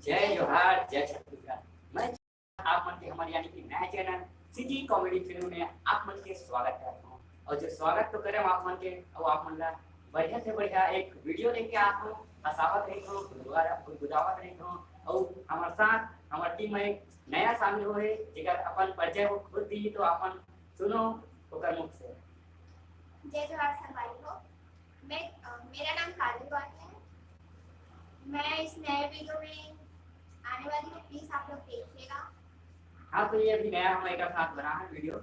जय जोहार जय छत्तीसगढ़। मैं आप मन के हमारे यानी कि नया चैनल सिटी कॉमेडी फिल्म में आप मन के स्वागत करता हूँ। और जो स्वागत तो करें आप मन के और आप मन ला बढ़िया से बढ़िया एक वीडियो लेके आप हो, हंसावत रही हो, गुदगुदावत रही हो। और हमारे साथ हमारी टीम में नया शामिल हो है जेकर अपन परिचय हो खुद दी तो अपन सुनो ओकर मुख से। जय जोहार संगवारी हो। मेरा नाम काजल गौर है। मैं इस नए वीडियो में आने वाली हूँ, प्लीज आप लोग देखिएगा। हाँ तो ये अभी नया हम एक साथ बना है वीडियो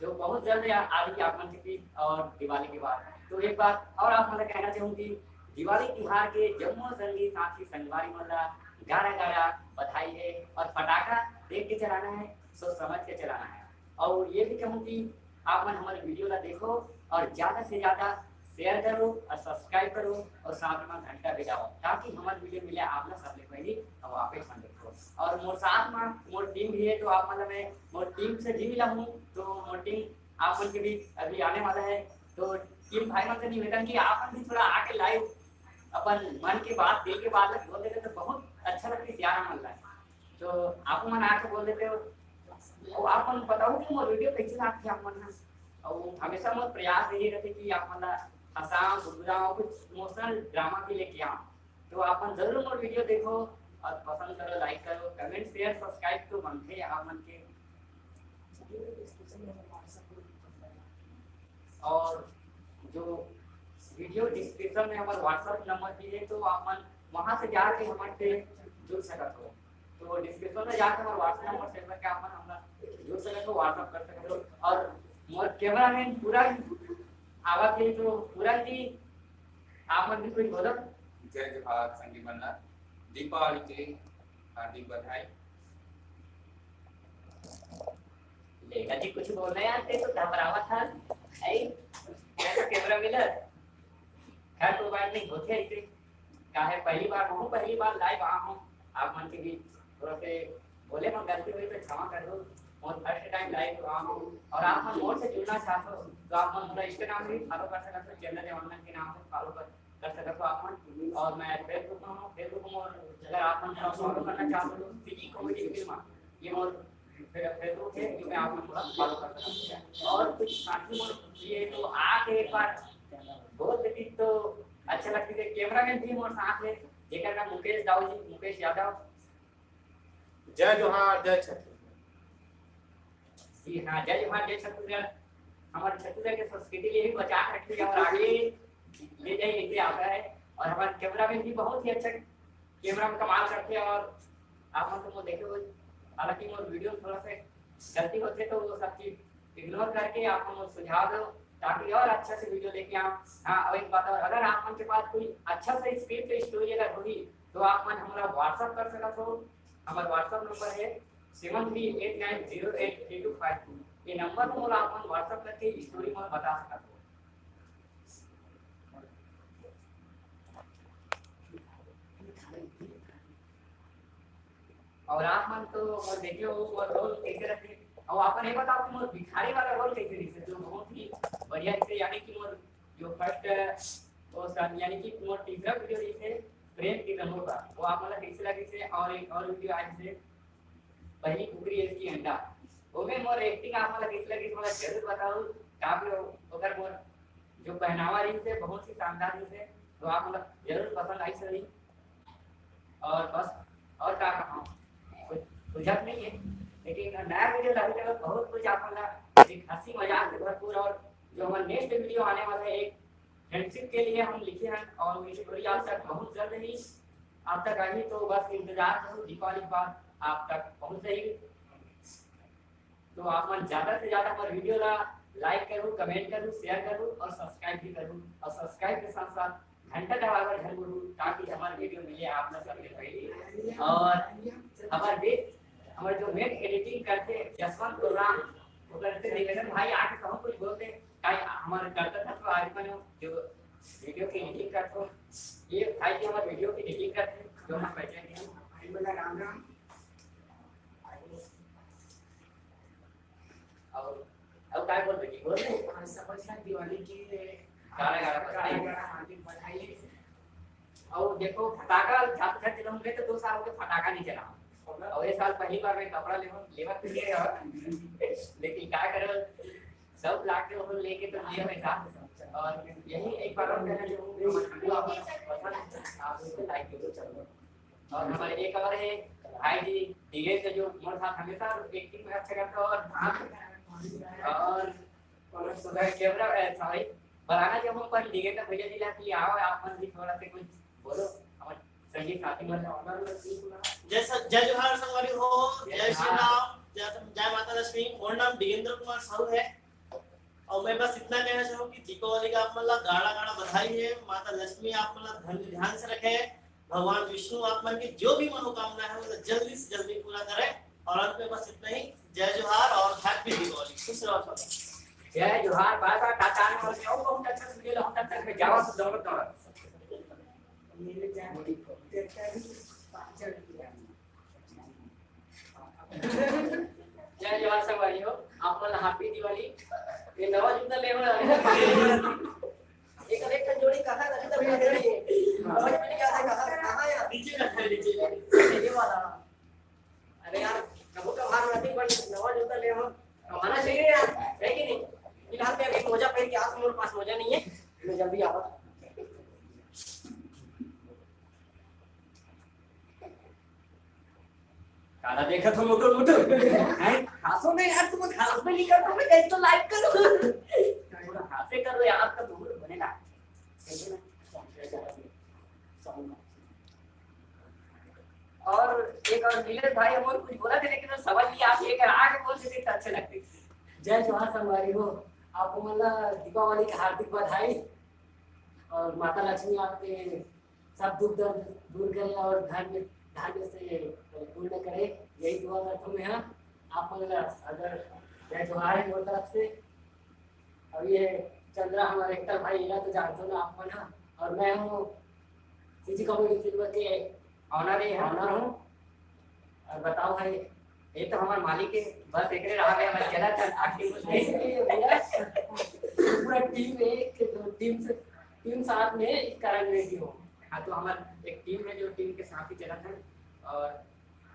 जो बहुत जल्द आ रही है आप मन की और दिवाली के बाद। तो एक बात और आप मतलब कहना चाहूँगी दिवाली तिहार के जम्मू संगी साथी संगवारी मतलब गारा गारा बधाई है और पटाखा देख के चलाना है, सोच समझ के चलाना है। और ये भी कहूँ कि आप मन हमारे वीडियो ला देखो और ज़्यादा से ज़्यादा शेयर करो और सब्सक्राइब करो और साथ में घंटा बजाओ ताकि हमारे वीडियो मिले आप ना सबसे पहले अब आप एक मन देखो। और मोर साथ में मोर टीम भी है तो आप मतलब मैं मोर टीम से भी मिला हूँ तो मोर टीम आप मन के भी अभी आने वाला है। तो टीम भाई मन से निवेदन कि आप भी थोड़ा आके लाइव अपन मन की बात दिल की बात बोल देते तो बहुत अच्छा लगता है, प्यारा मन लगता है। तो आप मन आके बोल देते हो और आप मन बताओ कि मोर वीडियो कैसे लगती है आप मन और हमेशा मोर प्रयास यही रहते कि आप मन हंसाओ गुदगुदाओ कुछ इमोशनल ड्रामा भी लेके आओ। तो आप मन जरूर मोर वीडियो देखो और पसंद करो, लाइक करो, कमेंट शेयर सब्सक्राइब तो बनते आप मन के। और जो वीडियो डिस्क्रिप्शन में हमारा व्हाट्सएप नंबर भी है तो आप मन वहाँ से जाके हमारे जुड़ सकते हो। तो डिस्क्रिप्शन में जाकर हमारा व्हाट्सएप नंबर सेव करके आप मन हमारा जुड़ सकते हो, व्हाट्सएप कर सकते हो। और मोर कैमरा मैन पूरा आवाज है तो पूरा जी आप मन भी कुछ बोलो। जय जोहार संगी बन्ना, दीपावली की हार्दिक बधाई। लेगा जी कुछ बोलना यार ते तो घबरावा था ऐ कैसा कैमरा मिला खैर तो बात नहीं होती ऐसे काहे पहली बार लाइव आ हूँ आप मन के बीच थोड़ा से बोले मैं गलती हुई तो क्षमा कर दो। और फर्स्ट टाइम लाइव आ हूँ और आप मन मोर से जुड़ना चाहते हो तो आप मन मेरा इंस्टाग्राम भी फॉलो कर सकते हो, चैनल ऑनलाइन के नाम से फॉलो कर सकते हो आप मन। और मैं फेसबुक में और अगर आप मन फॉलो करना चाहते हो सिटी कॉमेडी फिल्म ये मोर फेसबुक है जिसमें आप थोड़ा फॉलो कर सकते हैं। और कुछ साथी ये तो आके एक बार बहुत देती तो अच्छा लगती है। कैमरा मैन भी मोर साथ है जेकर नाम मुकेश दाऊ जी, मुकेश यादव। जय जोहार जय छत्तीसगढ़। जी हाँ जय जोहार जय छत्तीसगढ़। हमारे छत्तीसगढ़ की संस्कृति यही बचा रखी है और आगे ले जाए लेके आता है। और हमारे कैमरा मैन भी बहुत ही अच्छा कैमरा में कमाल करते हैं। और आप मतलब वो देखे हुए हालांकि मोर वीडियो थोड़ा सा गलती होते तो वो सब चीज इग्नोर करके आप हम सुझाव दो ताकि और अच्छा से वीडियो लेके आओ। हाँ और एक बात और अगर आप मन के पास कोई अच्छा सा स्क्रिप्ट स्टोरी अगर होगी तो आप मन हमारा व्हाट्सएप कर सकते हो। हमारा व्हाट्सएप नंबर है 7389083252। ये नंबर पर आप मन व्हाट्सएप करके स्टोरी मन बता सकते हो। और आप मन तो और देखियो और रोल कैसे रखे और आपन ये बताओ कि मोर भिखारी वाला रोल कैसे दिखे जो बहुत ही बढ़िया दिखे यानी कि मोर जो फर्स्ट वो सन यानी कि मोर तीसरा वीडियो दिखे प्रेम की रंगों का वो आप मतलब कैसे लगे से। और एक और वीडियो आज से पहली कुकरी इसकी अंडा वो में मोर एक्टिंग आप मतलब कैसे लगे थोड़ा जरूर बताओ। काफी अगर मोर जो पहनावा रही से बहुत ही शानदार रही से तो आप मतलब जरूर पसंद आई सही। और बस और क्या कहूँ बुझत नहीं है लेकिन नया वीडियो लाने के बहुत कुछ आपका एक हंसी मजाक से भरपूर। और जो हमारा नेक्स्ट वीडियो आने वाला है एक फ्रेंडशिप के लिए हम लिखे हैं और ये स्टोरी आप तक बहुत जल्द ही आप तक आई तो बस इंतजार करो दीपावली के बाद आप तक पहुंच जाएगी। तो आप मन ज्यादा से ज्यादा हमारे वीडियो ला लाइक करूँ, कमेंट करूँ, शेयर करूँ और सब्सक्राइब भी करूँ। और सब्सक्राइब के साथ साथ घंटा दबाकर जरूर ताकि हमारा वीडियो मिले आप लोग सबसे पहले। और हमारे जो मेन एडिटिंग करते जसवंत प्रोग्राम वो करते निवेदन भाई आके कहूँ कुछ बोलते काई हमारे करता था तो आज मैंने जो वीडियो की एडिटिंग करते हो ये भाई जो हमारे वीडियो की एडिटिंग करते जो हम पहचान नहीं भाई बोला राम राम। और काय बोल रही बोल सब दिवाली की गाना हार्दिक बधाई। और देखो फटाका जाते जाते चलाऊंगे तो 2 साल हो गए फटाका नहीं चला और ये साल पहली बार मैं कपड़ा लेवा के लिए और लेकिन क्या करो सब लाके वो लेके तो लिए मैं साथ और यही एक बार और कहना चाहूंगा आपको लाइक वीडियो चलो और हमारे एक और है भाई जी डीजे से जो मोर साथ हमेशा एक्टिंग में अच्छा करता और सुबह कैमरा सॉरी बनाना जब हम पर डीजे का भैया जी लाती आओ आप मन भी थोड़ा से कुछ बोलो हमारे संगीत साथी जय जोहार संगवारी हो, जय श्री राम, जय माता लक्ष्मी। मोर नाम डिगेंद्र कुमार साहू है और मैं बस इतना कहना चाहूँ कि दीपावली का आप मन ला गाड़ा गाड़ा बधाई है। माता लक्ष्मी आप मन ला धन ध्यान से रखे, भगवान विष्णु आप मन की जो भी मनोकामना है वो जल्दी से जल्दी पूरा करे। और अंत में बस इतना ही, जय जोहार और हैप्पी दीपावली। खुश रहो सब। जय जोहार बाय बाय टाटा ने बोल जाओ बहुत अच्छा सुन लो हम तक में जाओ सब दौड़त जय जोहार सब भाई हो आप लोग हैप्पी दिवाली। ये नवा जूता ले हो एक एक जोड़ी कहां रखी तो समझ में नहीं आता कहां यार नीचे रखा है, नीचे ये वाला। अरे यार कबो का भार रहती पर नवा जूता ले हो हमारा चाहिए यार है कि नहीं। फिलहाल मैं अभी मोजा पहन के आ मेरे पास मोजा नहीं है, मैं जल्दी आवा। काला देखा तो मोटो मोटो हैं खासो में यार तुम खास में नहीं कर तो मैं कैसे तो लाइक करो थोड़ा खासे करो यार का बहुत बनेगा और एक और नीरज भाई हम कुछ बोला थे लेकिन सवाल भी आप एक आगे बोल देते तो अच्छे लगते। जय जोहार संगवारी हो, आपको मतलब दीपावली की हार्दिक बधाई और माता लक्ष्मी आपके सब दुख दर्द दूर करे और धान्य से पूर्ण करे, यही दुआ करता हूँ मैं। आप अगर जय जोहार है मेरी तरफ से। और ये चंद्रा हमारे एक्टर भाई इला तो जानते हो ना आप ना, और मैं हूँ सीजी कॉमेडी फिल्म के ऑनर हूँ। और बताओ भाई ये तो हमारे मालिक है बस एकरे रहा गया मैं चला था आखिर पूरा टीम साथ में इस कारण में ही हो। हाँ तो हमारे एक टीम है जो टीम के साथ ही चला था और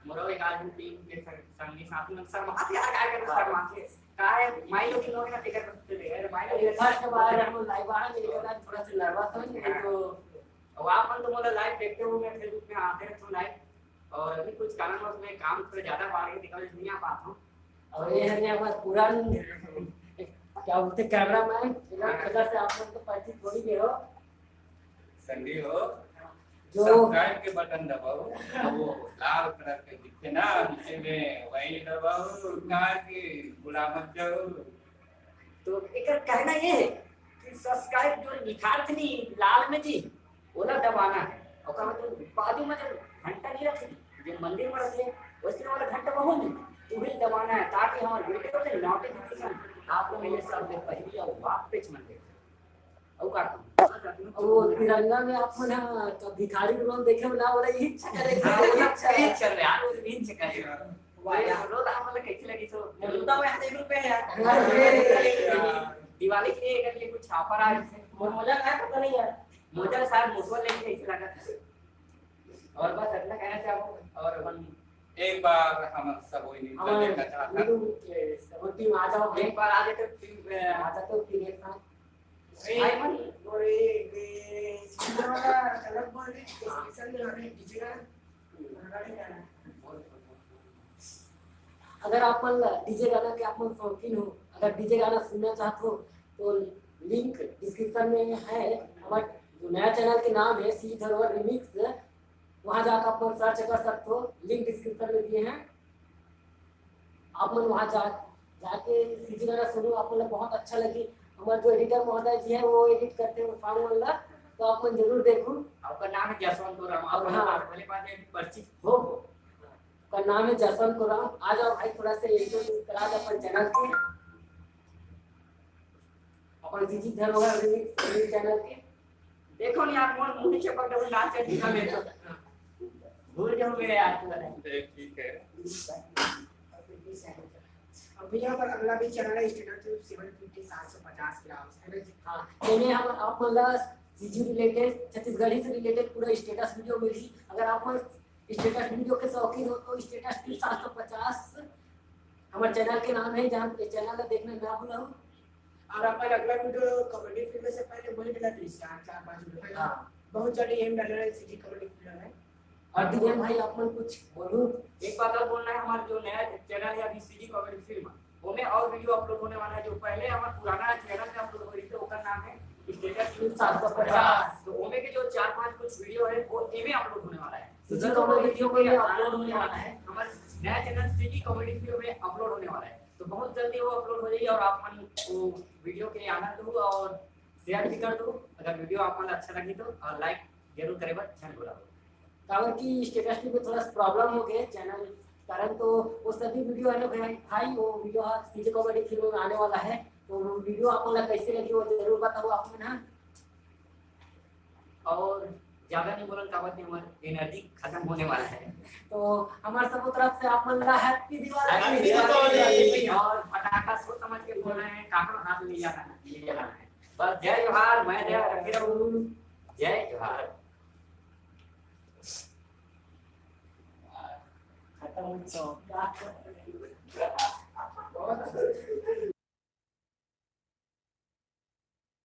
मोरो एक आदमी टीम के संगी साथी में सर माथे आ गया कर सर माथे काय माई लोग इन लोग ना टिकट करते थे यार माई लोग फर्स्ट बार हम लाइव आ रहे हैं थोड़ा सा नर्वस हो तो अब आप मन तो मतलब लाइव देखते होंगे फेसबुक पे आते हैं तो लाइव और अभी कुछ कारणवश मैं काम थोड़ा ज्यादा बढ़ गया दिखाने नहीं आ पाता हूँ। और ये है हमारा पुरान क्या बोलते कैमरामैन कलर से आप लोग तो परिचित थोड़ी भी हो संडी हो जो सब्सक्राइब के बटन दबाओ वो लाल कलर के दिखे ना नीचे में वही दबाओ कहाँ की बुला मत जाओ। तो एक कहना ये है कि सब्सक्राइब जो निखार थी लाल में जी वो ना दबाना है और कहा तो बाजू में जो घंटा नहीं रखी जो मंदिर में रखे उसके वाला घंटा वहाँ नहीं तो भी दबाना है ताकि हमारे वीडियो के नोटिफिकेशन आपको मिले सबसे पहले और वापस मंदिर और का वो तिरंगा में आप ना तो भिखारी लोग देखे ना बोला ये इच्छा हाँ वो करेगा सब चल रहा है वो भी चल रहा है वाह यार रोज हम मतलब कैसे लगी तो मुद्दा में हाथ 1 रुपए है यार दिवाली के लिए अगर ये कुछ ऑफर आए मजा क्या पता नहीं यार मुझे शायद मुझको लेके ऐसे लगा और बस इतना कहना चाहूँ और अपन एक बार हम सब वही नहीं देखना चाहता सब टीम आ जाओ एक बार आ जाते तो आ जाते हो टीम एक साथ भाई मन और ये सीधा वाला अलग बोल रही स्पेशल में हमें डीजे का अगर आप डीजे गाना के आप शौकीन हो, अगर डीजे गाना सुनना चाहते हो तो लिंक डिस्क्रिप्शन में है। हमारा जो नया चैनल के नाम है सी धरोहर रिमिक्स, वहां जाकर आप सर्च कर सकते हो, लिंक डिस्क्रिप्शन में दिए हैं। आप मन वहां जाके डीजे गाना सुनो, आपको बहुत अच्छा लगी। हमारे जो एडिटर महोदय जी है वो एडिट करते हैं सॉन्ग वाला, तो आप मन जरूर देखो। आपका नाम है जसवंत राम आप पहले बात है परिचित हो का नाम है जसवंत राम। आ जाओ भाई थोड़ा सा एडिट करा दो अपन चैनल के, अपन सीजी धरोहर रिमिक्स चैनल के। देखो नहीं आप मोर मुंह चिपक दो नाच के दिखा मेरे भूल जाओ मेरे यार ठीक है। अभी यहाँ पर अगला भी चैनल है स्टूडेंट 750 750 ग्राम। हाँ इन्हें हम आप मतलब सीजी रिलेटेड छत्तीसगढ़ी से रिलेटेड पूरा स्टेटस वीडियो मिली। अगर आप स्टेटस वीडियो के शौकीन हो तो स्टेटस टिप्स 750 हमारे चैनल के नाम है, जहाँ पे चैनल को देखना ना भूलो। और अपन अगला वीडियो कबड्डी फील्ड से पहले वही डाला थी 4-5 वीडियो पहले। बहुत जल्दी एम डाल रहे हैं सीजी कबड्डी फील्ड में। और डीएम भाई आप मन कुछ बोलूं। एक बात और बोलना है, हमारा जो नया चैनल है अभी सीजी कॉमेडी फिल्म, वो में और वीडियो अपलोड होने वाला है। जो पहले हमारा पुराना चैनल में अपलोड हो रही थी उसका नाम है स्टेटस न्यूज़ 750, तो ओमे के जो 4-5 कुछ वीडियो है वो इमे अपलोड होने वाला है। सीजी कॉमेडी वीडियो में अपलोड होने वाला है। हमारा नया चैनल सीजी कॉमेडी वीडियो में अपलोड होने वाला है, तो बहुत जल्दी वो अपलोड हो जाएगी और आप मन वो वीडियो के आनंद लो और शेयर भी कर दो। अगर वीडियो आप मन अच्छा लगी तो और लाइक जरूर करे बस चैनल को लाओ। कारण कि स्टेटस में थोड़ा प्रॉब्लम हो गया चैनल कारण, तो वो सभी वीडियो आने भाई वो वीडियो सीजी कॉमेडी फिल्म में आने वाला है। तो वो वीडियो आपको कैसे लगी वो जरूर बताओ आप ना। और ज्यादा नहीं बोलन कावत नहीं, हमारी एनर्जी खत्म होने वाला है। तो हमारे सब तरफ से आप मन हैप्पी हैप्पी दिवाली और पटाखा सोच समझ के फोड़ना है, काकड़ हाथ ले जाना है, ये जाना है। बस जय जोहार, मैं जय रखे रहूं, जय जोहार। खत्म हो